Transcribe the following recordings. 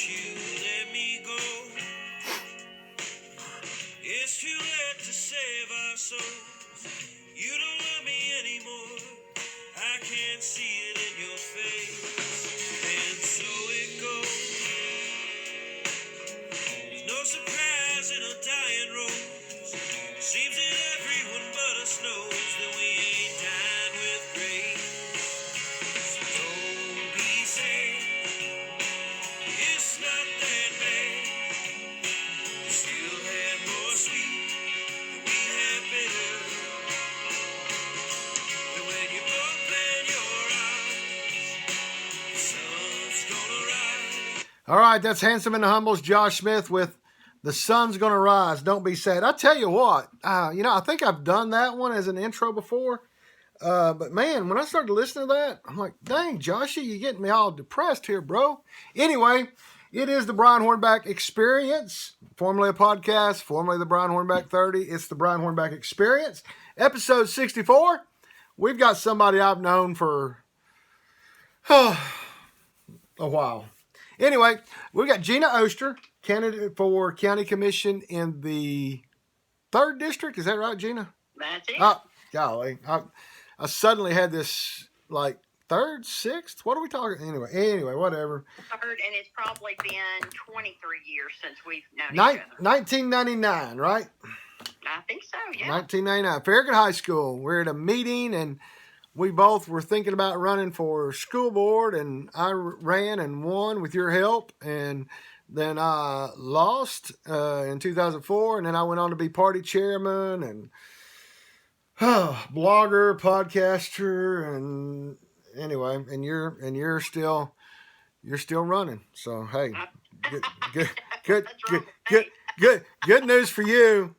you let me go. It's too late to save our souls. You don't love me anymore. I can't see it in your face. And so it goes. There's no surprise in a dying rose. Seems that everyone but us knows that we ain't dying with grace. So don't be sad. It's not that bad. We still have more sweet than we have bitter. And when you open your eyes, the sun's gonna rise. All right, that's Handsome and the Humbles, Josh Smith with The Sun's Gonna Rise. Don't be sad. I tell you what, I think I've done that one as an intro before. But man, when I started listening to that, I'm like, dang, Joshy, you getting me all depressed here, bro. Anyway, it is the Brian Hornback Experience, formerly a podcast, formerly the Brian Hornback 30. It's the Brian Hornback Experience, episode 64. We've got somebody I've known for a while. Anyway, we've got Gina Oster, candidate for county commission in the 3rd district. Is that right, Gina? That's it. Oh, golly. I suddenly had this, like, 3rd, 6th? What are we talking? Anyway, whatever. 3rd, and it's probably been 23 years since we've known each other. 1999, right? I think so, yeah. 1999. Farragut High School. We're at a meeting, and we both were thinking about running for school board, and I ran and won with your help, and then I lost in 2004, and then I went on to be party chairman, and blogger, podcaster, and anyway, and you're still running. So hey, good news for you.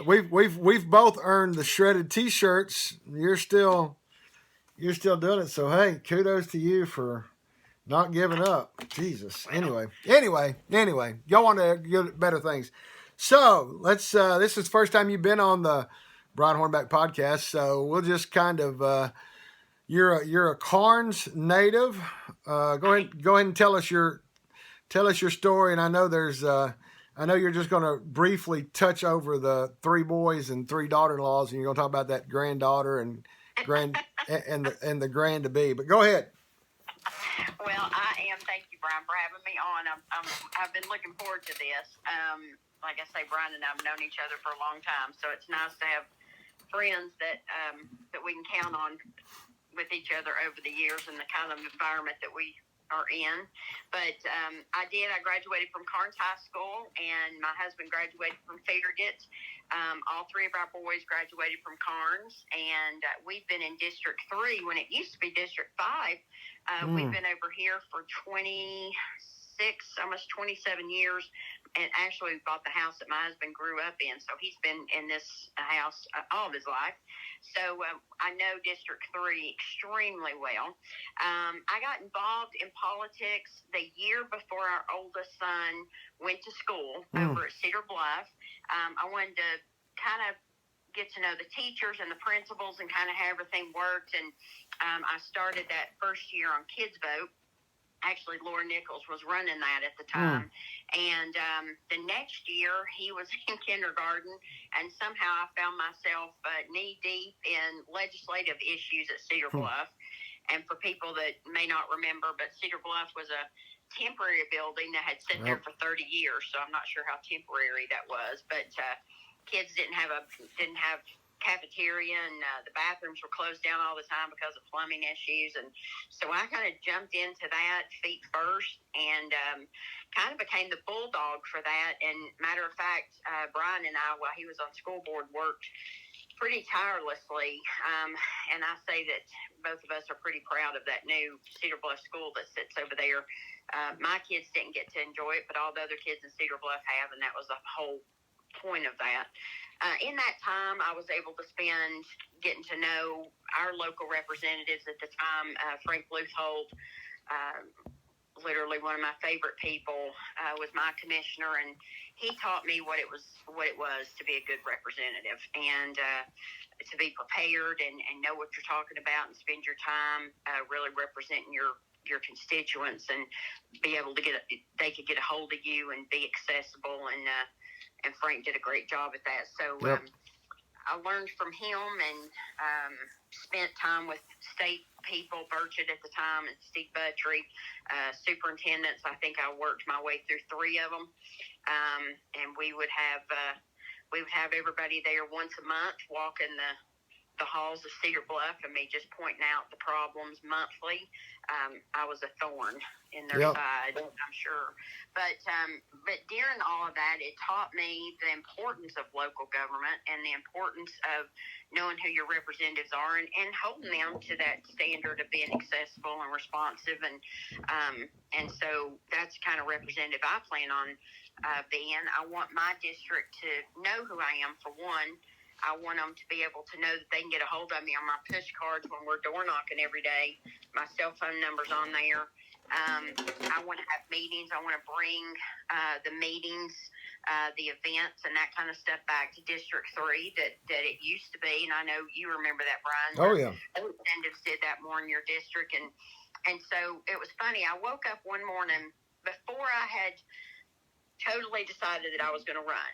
We've both earned the shredded T-shirts. You're still doing it. So hey, kudos to you for not giving up. Jesus. Anyway, go on to get better things. So let's. This is the first time you've been on the Brian Hornback podcast. So we'll just kind of. You're a Carnes native. Go ahead and tell us your story. And I know you're just going to briefly touch over the 3 boys and 3 daughter-in-laws, and you're going to talk about that granddaughter and and the grand to be. But go ahead. Well, I am. Thank you, Brian, for having me on. I've been looking forward to this. Like I say, Brian and I have known each other for a long time, so it's nice to have friends that we can count on with each other over the years and the kind of environment that we are in. But I graduated from Carnes High School, and my husband graduated from Farragut. All 3 of our boys graduated from Carnes, and we've been in District 3 when it used to be District 5. We've been over here for 26, almost 27 years, and actually we bought the house that my husband grew up in, so he's been in this house all of his life. So I know District 3 extremely well. I got involved in politics the year before our oldest son went to school over at Cedar Bluff. I wanted to kind of get to know the teachers and the principals and kind of how everything worked, and I started that first year on Kids Vote. Actually, Laura Nichols was running that at the time. And the next year, he was in kindergarten, and somehow I found myself knee-deep in legislative issues at Cedar Bluff. And for people that may not remember, but Cedar Bluff was a temporary building that had sat there for 30 years, so I'm not sure how temporary that was. But kids didn't have cafeteria, and the bathrooms were closed down all the time because of plumbing issues, and so I kind of jumped into that feet first and kind of became the bulldog for that. And matter of fact, Brian and I, while he was on school board, worked pretty tirelessly, and I say that both of us are pretty proud of that new Cedar Bluff school that sits over there. My kids didn't get to enjoy it, but all the other kids in Cedar Bluff have, and that was the whole point of that. In that time, I was able to spend getting to know our local representatives at the time. Frank Luthold, literally one of my favorite people, was my commissioner, and he taught me what it was to be a good representative, and to be prepared and know what you're talking about and spend your time really representing your your constituents and be able to they could get a hold of you and be accessible. And Frank did a great job at that. So Yep. I learned from him and spent time with state people, Burchett at the time and Steve Buttrey, superintendents. I think I worked my way through 3 of them. And we would have everybody there once a month walking the halls of Cedar Bluff and me just pointing out the problems monthly. I was a thorn in their side, I'm sure. But during all of that, it taught me the importance of local government and the importance of knowing who your representatives are and holding them to that standard of being accessible and responsive. And so that's the kind of representative I plan on being. I want my district to know who I am, for one. I want them to be able to know that they can get a hold of me on my push cards when we're door knocking every day. My cell phone number's on there. I want to have meetings. I want to bring the meetings, the events, and that kind of stuff back to District 3 that it used to be. And I know you remember that, Brian. Oh, yeah. Representatives did that more in your district. And so it was funny. I woke up one morning before I had totally decided that I was going to run.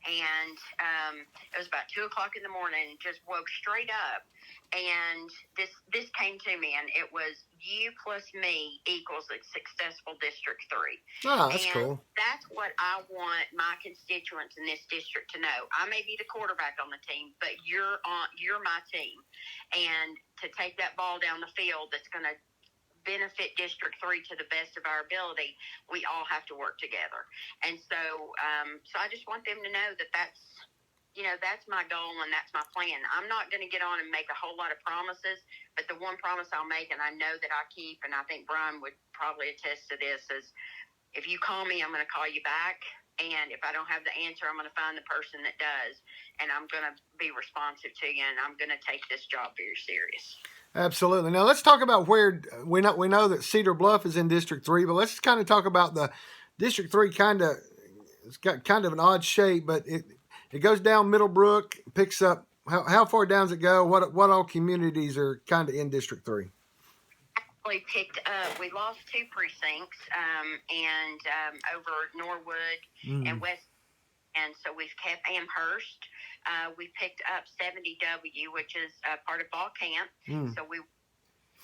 And it was about 2 o'clock in the morning, and just woke straight up. And this came to me, and it was you plus me equals a successful District 3. Oh, that's and cool. That's what I want my constituents in this district to know. I may be the quarterback on the team, but you're my team. And to take that ball down the field that's going to benefit District 3 to the best of our ability, we all have to work together. And so I just want them to know that that's my goal and that's my plan. I'm not going to get on and make a whole lot of promises, but the one promise I'll make, and I know that I keep, and I think Brian would probably attest to this, is if you call me, I'm going to call you back. And if I don't have the answer, I'm going to find the person that does. And I'm going to be responsive to you, and I'm going to take this job very serious. Absolutely. Now let's talk about where we know that Cedar Bluff is in District 3, but let's kind of talk about the District 3. It's got kind of an odd shape, but it goes down Middlebrook, picks up. How far down does it go? What all communities are kind of in District 3? We picked up. We lost 2 precincts, and over Norwood and West. And so we've kept Amherst. We picked up 70W, which is part of Ball Camp. So we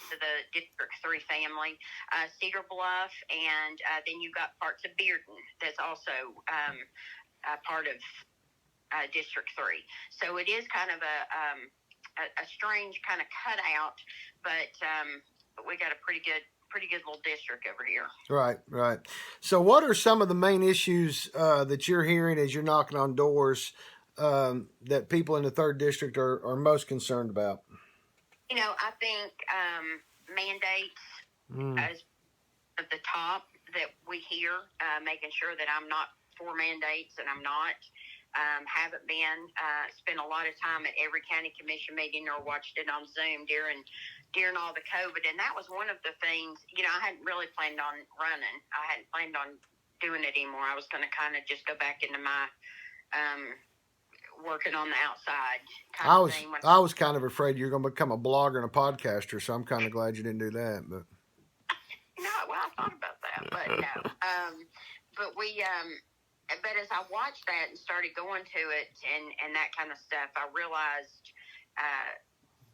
to the District 3 family. Cedar Bluff, and then you got parts of Bearden that's also part of District 3. So it is kind of a strange kind of cutout, but we got a pretty good little district over here. Right. So what are some of the main issues that you're hearing as you're knocking on doors that people in the 3rd District are most concerned about? I think mandates is at the top that we hear, making sure that I'm not for mandates, and I'm not. Haven't been. Spent a lot of time at every county commission meeting or watched it on Zoom during all the COVID. And that was one of the things, I hadn't really planned on running. I hadn't planned on doing it anymore. I was going to kind of just go back into my working on the outside kind of thing. I was kind of afraid you're going to become a blogger and a podcaster, so I'm kind of glad you didn't do that. But well, I thought about that, but no. But as I watched that and started going to it and that kind of stuff, I realized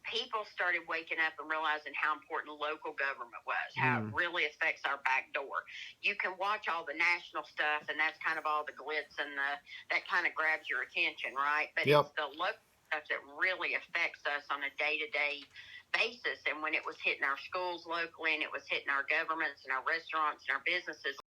people started waking up and realizing how important local government was, how it really affects our back door. You can watch all the national stuff, and that's kind of all the glitz and that kind of grabs your attention, right? But it's the local stuff that really affects us on a day-to-day basis. And when it was hitting our schools locally, and it was hitting our governments and our restaurants and our businesses